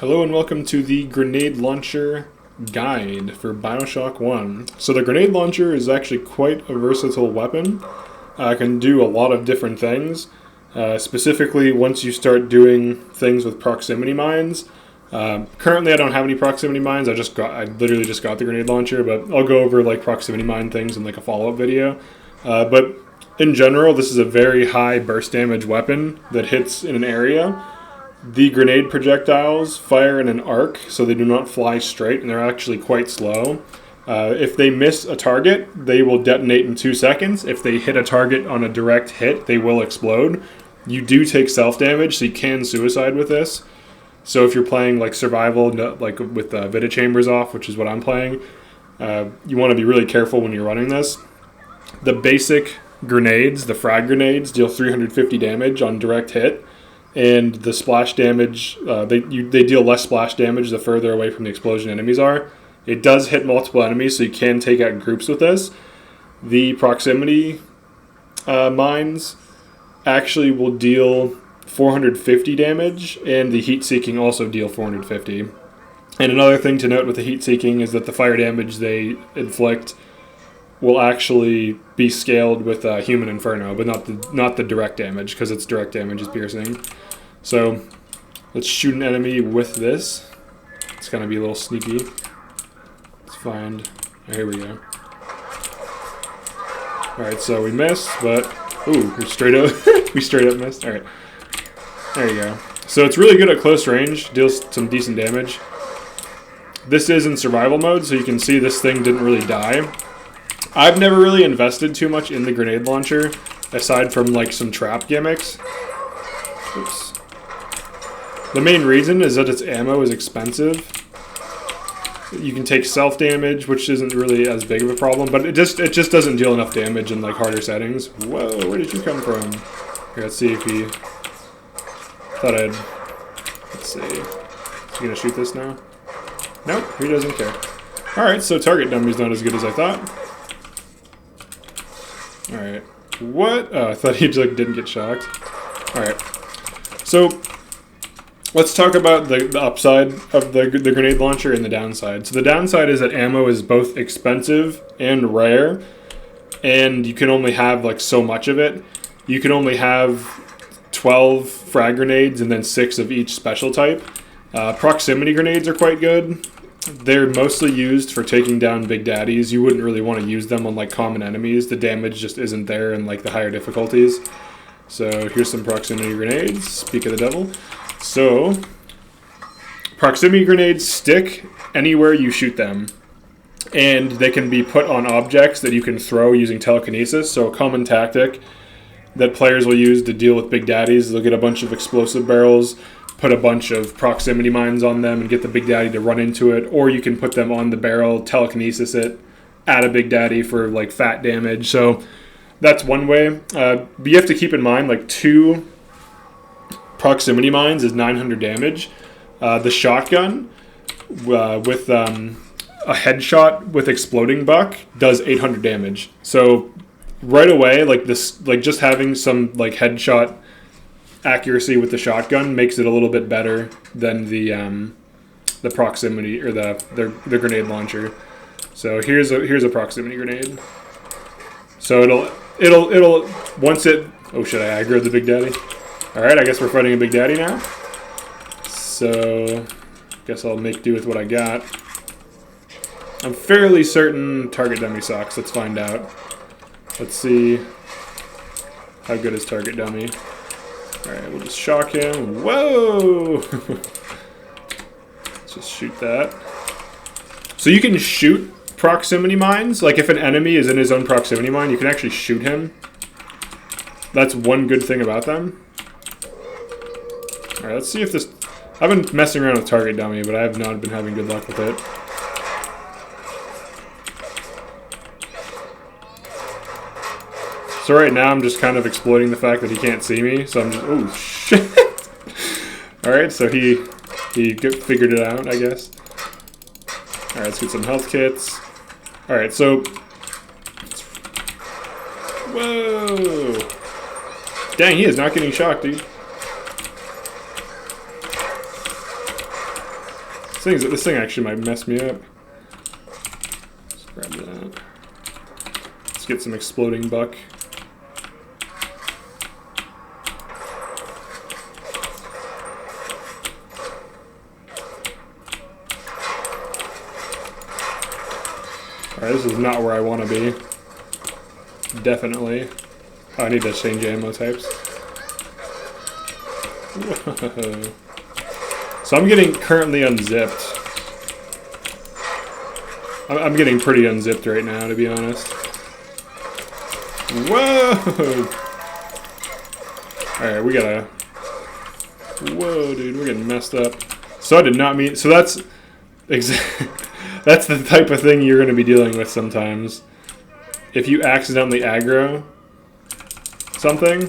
Hello and welcome to the grenade launcher guide for Bioshock 1. So the grenade launcher is actually quite a versatile weapon. It can do a lot of different things. Specifically, once you start doing things with proximity mines. Currently I don't have any proximity mines. I literally just got the grenade launcher, but I'll go over like proximity mine things in like a follow-up video. But in general, this is a very high burst damage weapon that hits in an area. The grenade projectiles fire in an arc, so they do not fly straight, and they're actually quite slow. If they miss a target, they will detonate in 2 seconds. If they hit a target on a direct hit, they will explode. You do take self-damage, so you can suicide with this. So if you're playing like survival, like with Vita chambers off, which is what I'm playing, you want to be really careful when you're running this. The basic grenades, the frag grenades, deal 350 damage on direct hit. And the splash damage, they deal less splash damage the further away from the explosion enemies are. It does hit multiple enemies, so you can take out groups with this. The proximity mines actually will deal 450 damage, and the heat-seeking also deal 450. And another thing to note with the heat-seeking is that the fire damage they inflict will actually be scaled with Human Inferno, but not the direct damage, because its direct damage is piercing. So let's shoot an enemy with this. It's gonna be a little sneaky. Let's find. Oh, here we go. All right, so we missed, but ooh, we straight up missed. All right, there you go. So it's really good at close range. Deals some decent damage. This is in survival mode, so you can see this thing didn't really die. I've never really invested too much in the grenade launcher, aside from like some trap gimmicks. Oops. The main reason is that its ammo is expensive. You can take self-damage, which isn't really as big of a problem, but it just doesn't deal enough damage in like harder settings. Whoa, where did you come from? Here, let's see if he... Let's see. Is he gonna shoot this now? Nope, he doesn't care. Alright, so target dummy's not as good as I thought. Alright. What? Oh, I thought he like didn't get shocked. Alright. So let's talk about the upside of the grenade launcher and the downside. So the downside is that ammo is both expensive and rare, and you can only have like so much of it. You can only have 12 frag grenades and then 6 of each special type. Proximity grenades are quite good. They're mostly used for taking down big daddies. You wouldn't really want to use them on like common enemies. The damage just isn't there in like the higher difficulties. So here's some proximity grenades. Speak of the devil. So proximity grenades stick anywhere you shoot them, and they can be put on objects that you can throw using telekinesis. So a common tactic that players will use to deal with big daddies, they'll get a bunch of explosive barrels, put a bunch of proximity mines on them and get the big daddy to run into it, or you can put them on the barrel, telekinesis it, add a big daddy for like fat damage. So that's one way. But you have to keep in mind like 2 proximity mines is 900 damage. The shotgun with a headshot with exploding buck does 800 damage. So right away, like this, like just having some like headshot accuracy with the shotgun makes it a little bit better than the proximity or the grenade launcher. So here's a proximity grenade. So it'll once it, oh shit, I aggroed the big daddy. All right, I guess we're fighting a big daddy now. So guess I'll make do with what I got. I'm fairly certain target dummy sucks. Let's find out. Let's see how good is target dummy. Alright, we'll just shock him. Whoa! Let's just shoot that. So you can shoot proximity mines. Like if an enemy is in his own proximity mine, you can actually shoot him. That's one good thing about them. Alright, let's see if this... I've been messing around with target dummy, but I have not been having good luck with it. So right now I'm just kind of exploiting the fact that he can't see me, so I'm just, oh shit. Alright, so he figured it out, I guess. Alright, let's get some health kits. Alright, so, whoa. Dang, he is not getting shocked, dude. This thing actually might mess me up. Let's grab that. Let's get some exploding buck. Alright, this is not where I want to be. Definitely. Oh, I need to change ammo types. Whoa. So I'm getting currently unzipped. I'm getting pretty unzipped right now, to be honest. Whoa! Alright, we gotta... Whoa, dude, we're getting messed up. So I did not mean... So that's... That's the type of thing you're going to be dealing with sometimes. If you accidentally aggro something,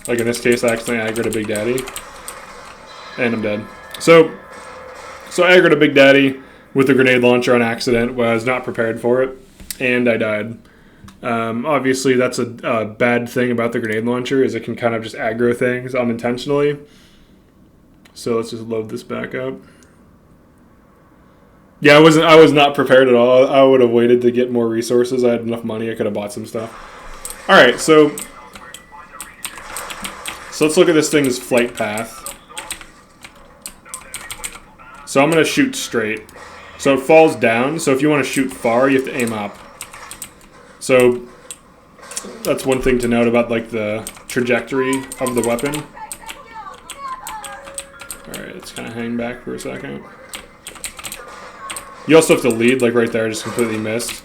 like in this case I accidentally aggroed a Big Daddy, and I'm dead. So I aggroed a Big Daddy with a grenade launcher on accident when I was not prepared for it, and I died. Obviously that's a bad thing about the grenade launcher, is it can kind of just aggro things unintentionally. So let's just load this back up. Yeah, I was not prepared at all. I would have waited to get more resources. I had enough money. I could have bought some stuff. All right, so let's look at this thing's flight path. So I'm going to shoot straight. So it falls down. So if you want to shoot far, you have to aim up. So that's one thing to note about like the trajectory of the weapon. All right, let's kind of hang back for a second. You also have to lead, like right there, I just completely missed.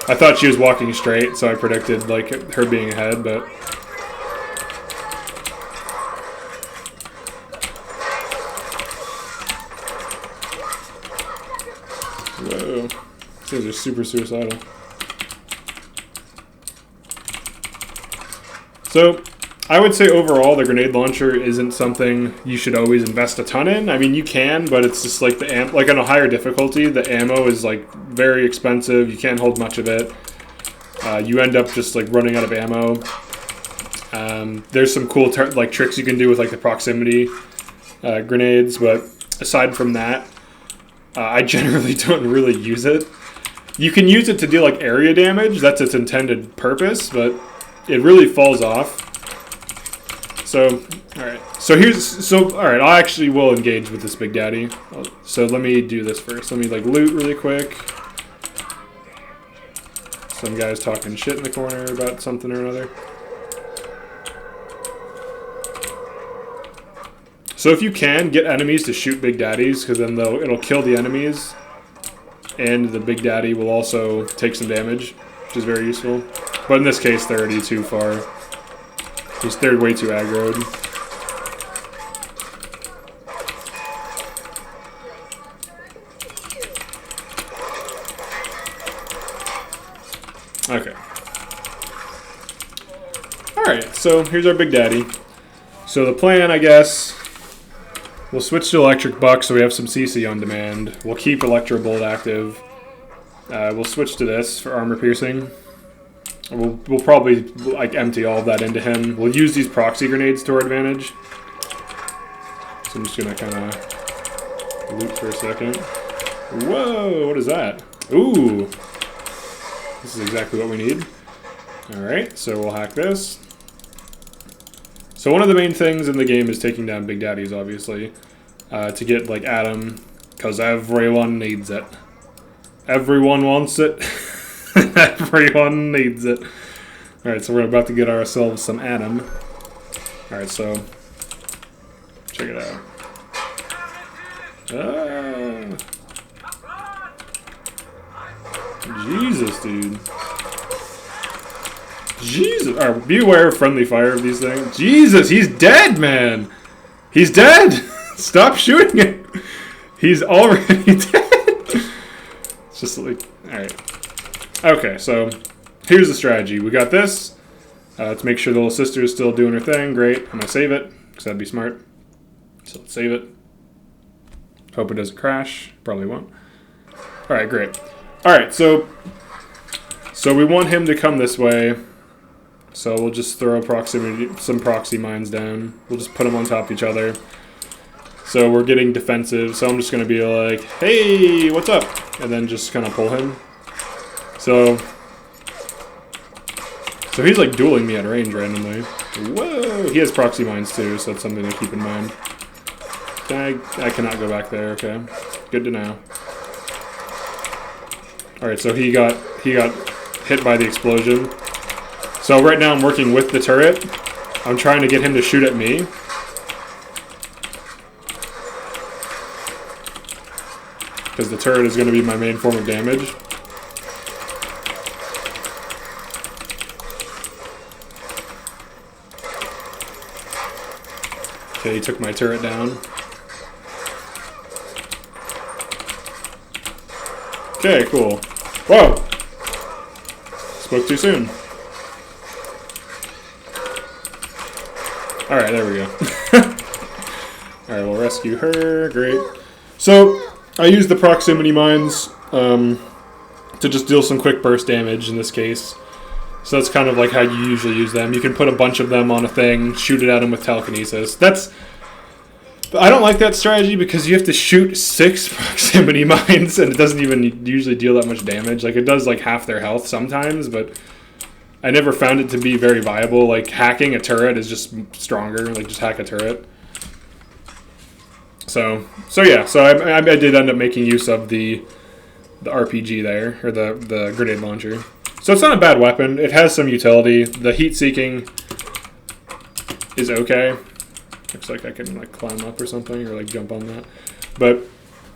I thought she was walking straight, so I predicted like her being ahead, but... Whoa. These things are super suicidal. So, I would say overall the grenade launcher isn't something you should always invest a ton in. I mean, you can, but it's just like like on a higher difficulty, the ammo is like very expensive. You can't hold much of it. You end up just like running out of ammo. There's some cool like tricks you can do with like the proximity grenades, but aside from that, I generally don't really use it. You can use it to do like area damage. That's its intended purpose, but it really falls off. So, alright. Alright, I actually will engage with this Big Daddy. So let me do this first. Let me, like, loot really quick. Some guy's talking shit in the corner about something or another. So if you can, get enemies to shoot Big Daddies, because then it'll kill the enemies. And the Big Daddy will also take some damage, which is very useful. But in this case, they're already too far. They're way too aggroed. Okay. Alright, so here's our Big Daddy. So the plan, I guess, we'll switch to Electric Buck so we have some CC on demand. We'll keep Electro Bolt active. We'll switch to this for armor piercing. We'll probably like empty all of that into him. We'll use these proxy grenades to our advantage. So I'm just gonna kind of loot for a second. Whoa, what is that? Ooh, this is exactly what we need. All right, so we'll hack this. So one of the main things in the game is taking down Big Daddies, obviously, to get like Adam, because everyone needs it. Everyone wants it. Everyone needs it. Alright, so we're about to get ourselves some Adam. Alright, so check it out. Jesus, dude. Jesus. Alright, be aware of friendly fire of these things. Jesus, he's dead, man. He's dead. Stop shooting him. He's already dead. It's just like, alright. Okay, so here's the strategy. We got this to make sure the little sister is still doing her thing. Great. I'm going to save it because that'd be smart. So let's save it. Hope it doesn't crash. Probably won't. All right, great. All right, so we want him to come this way. So we'll just throw some proxy mines down. We'll just put them on top of each other. So we're getting defensive. So I'm just going to be like, hey, what's up? And then just kind of pull him. So he's like dueling me at range randomly. Whoa! He has proxy mines too, so that's something to keep in mind. I cannot go back there. Okay, good to know. All right, so he got hit by the explosion. So right now I'm working with the turret. I'm trying to get him to shoot at me. Because the turret is going to be my main form of damage. Okay, he took my turret down. Okay, cool. Whoa! Spoke too soon. Alright, there we go. Alright, we'll rescue her. Great. So, I use the proximity mines to just deal some quick burst damage in this case. So that's kind of like how you usually use them. You can put a bunch of them on a thing, shoot it at them with telekinesis. I don't like that strategy because you have to shoot 6 proximity mines and it doesn't even usually deal that much damage. Like, it does like half their health sometimes, but I never found it to be very viable. Like, hacking a turret is just stronger. Like, just hack a turret. So yeah. So I did end up making use of the RPG there, or the grenade launcher. So it's not a bad weapon. It has some utility. The heat seeking is okay. Looks like I can like climb up or something, or like jump on that. But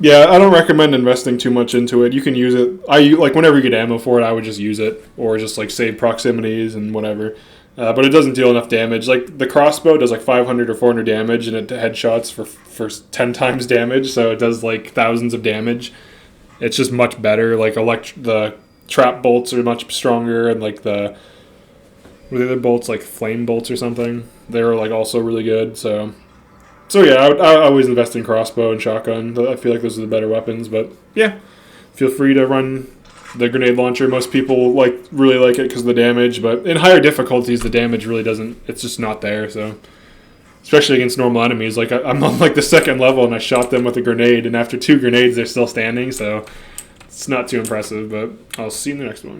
yeah, I don't recommend investing too much into it. You can use it. Like whenever you get ammo for it, I would just use it, or just like save proximities and whatever. But it doesn't deal enough damage. Like the crossbow does like 500 or 400 damage, and it headshots for 10 times damage. So it does like thousands of damage. It's just much better. Like the trap bolts are much stronger, and like the other bolts, like flame bolts or something, they're like also really good. So yeah, I always invest in crossbow and shotgun. I feel like those are the better weapons. But yeah, feel free to run the grenade launcher. Most people really like it because of the damage, but in higher difficulties, the damage really doesn't. It's just not there. So especially against normal enemies, like I'm on like the 2nd level and I shot them with a grenade, and after 2 grenades, they're still standing. So it's not too impressive, but I'll see you in the next one.